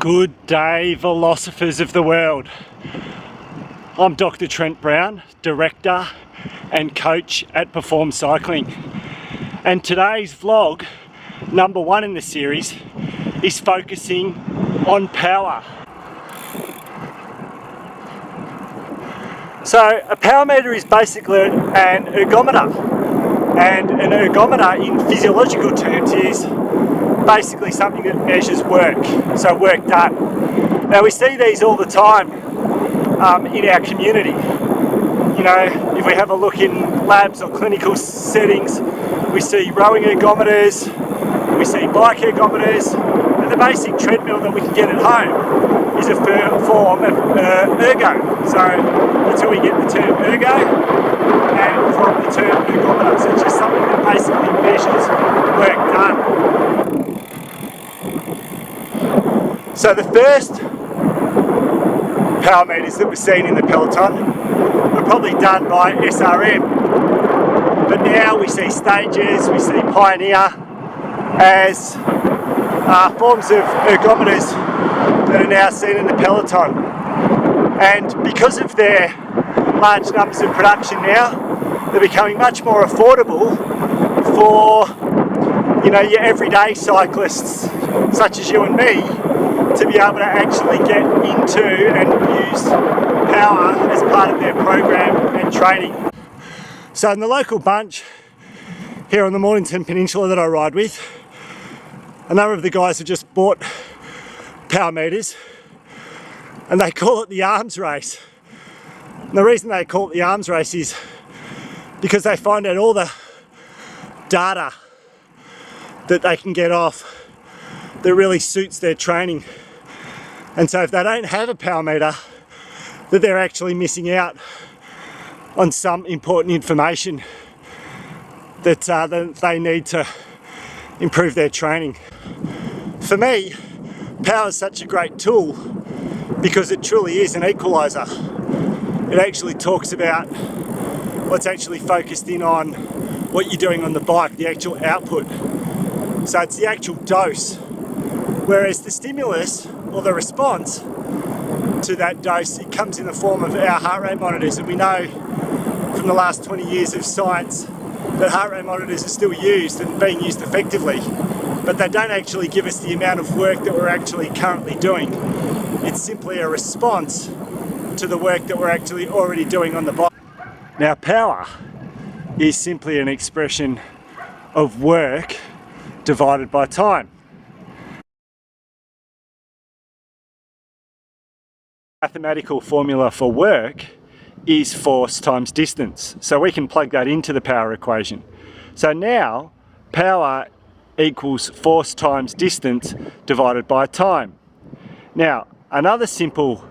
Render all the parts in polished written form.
Good day, philosophers of the world. I'm Dr. Trent Brown, Director and Coach at PerformCycling. And today's vlog, number one in the series, is focusing on power. So a power meter is basically an ergometer. And an ergometer in physiological terms is basically something that measures work, so work done. Now we see these all the time in our community. You know, if we have a look in labs or clinical settings, we see rowing ergometers, we see bike ergometers, and the basic treadmill that we can get at home is a form of ergo. So that's where we get the term ergo and from the term ergometer. So it's just something that basically measures work done. So the first power meters that were seen in the peloton were probably done by SRM, but now we see Stages, we see Pioneer as forms of ergometers that are now seen in the peloton. And because of their large numbers of production now, they're becoming much more affordable for, you know, your everyday cyclists such as you and me, to be able to actually get into and use power as part of their program and training. So in the local bunch here on the Mornington Peninsula that I ride with, a number of the guys have just bought power meters and they call it the arms race. And the reason they call it the arms race is because they find out all the data that they can get off that really suits their training. And so if they don't have a power meter, that they're actually missing out on some important information that they need to improve their training. For me, power is such a great tool because it truly is an equalizer. It actually talks about what's actually focused in on what you're doing on the bike, the actual output. So it's the actual dose. Whereas the stimulus or the response to that dose, it comes in the form of our heart rate monitors. And we know from the last 20 years of science that heart rate monitors are still used and being used effectively, but they don't actually give us the amount of work that we're actually currently doing. It's simply a response to the work that we're actually already doing on the bike. Now, power is simply an expression of work divided by time. Mathematical formula for work is force times distance. So we can plug that into the power equation. So now power equals force times distance divided by time. Now another simple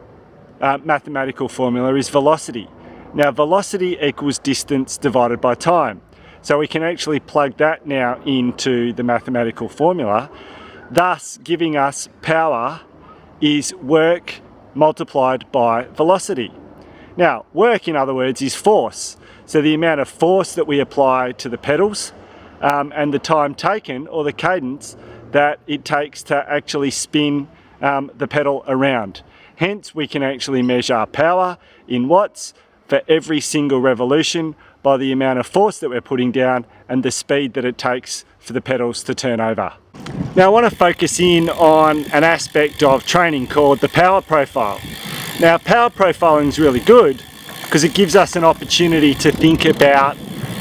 mathematical formula is velocity. Now velocity equals distance divided by time. So we can actually plug that now into the mathematical formula, thus giving us power is work multiplied by velocity. Now, work, in other words, is force. So the amount of force that we apply to the pedals and the time taken, or the cadence that it takes to actually spin the pedal around. Hence, we can actually measure power in watts for every single revolution by the amount of force that we're putting down and the speed that it takes for the pedals to turn over. Now I want to focus in on an aspect of training called the power profile. Now power profiling is really good because it gives us an opportunity to think about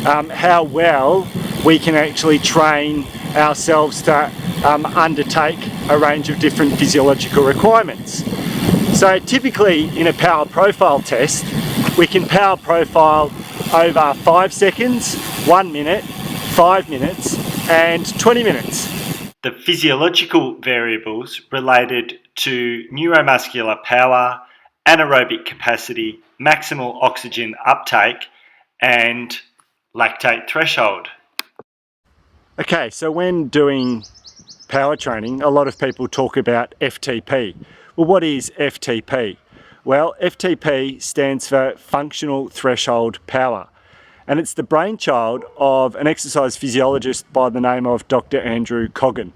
how well we can actually train ourselves to undertake a range of different physiological requirements. So typically in a power profile test, we can power profile over 5 seconds, 1 minute, 5 minutes and 20 minutes. The physiological variables related to neuromuscular power, anaerobic capacity, maximal oxygen uptake and lactate threshold. Okay, so when doing power training, a lot of people talk about FTP. Well, what is FTP? Well, FTP stands for functional threshold power. And it's the brainchild of an exercise physiologist by the name of Dr. Andrew Coggan.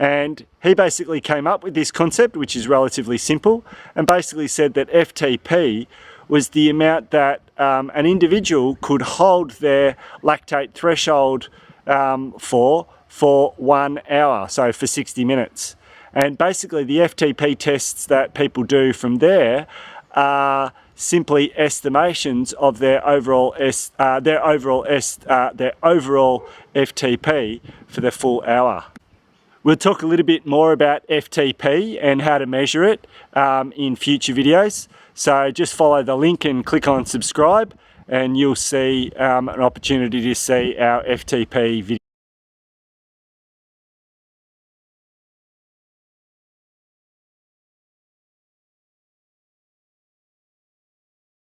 And he basically came up with this concept, which is relatively simple, and basically said that FTP was the amount that an individual could hold their lactate threshold for 1 hour, so for 60 minutes. And basically the FTP tests that people do from there are simply estimations of their overall FTP for the full hour. We'll talk a little bit more about FTP and how to measure it in future videos. So just follow the link and click on subscribe, and you'll see an opportunity to see our FTP video.